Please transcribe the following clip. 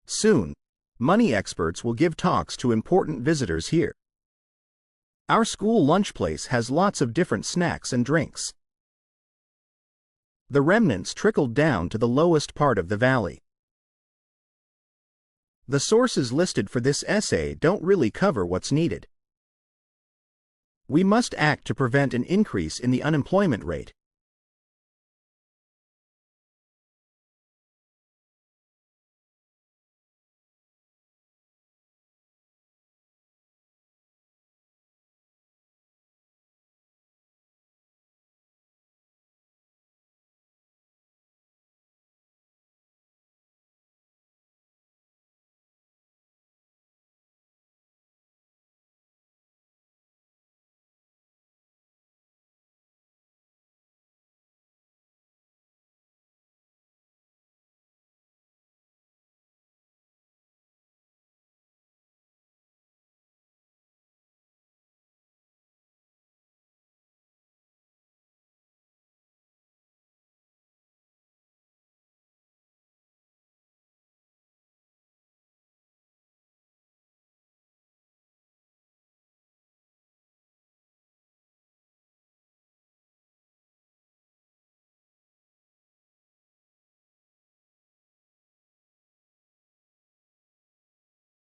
Soon, money experts will give talks to important visitors here. Our school lunch place has lots of different snacks and drinks. The remnants trickled down to the lowest part of the valley. The sources listed for this essay don't really cover what's needed. We must act to prevent an increase in the unemployment rate.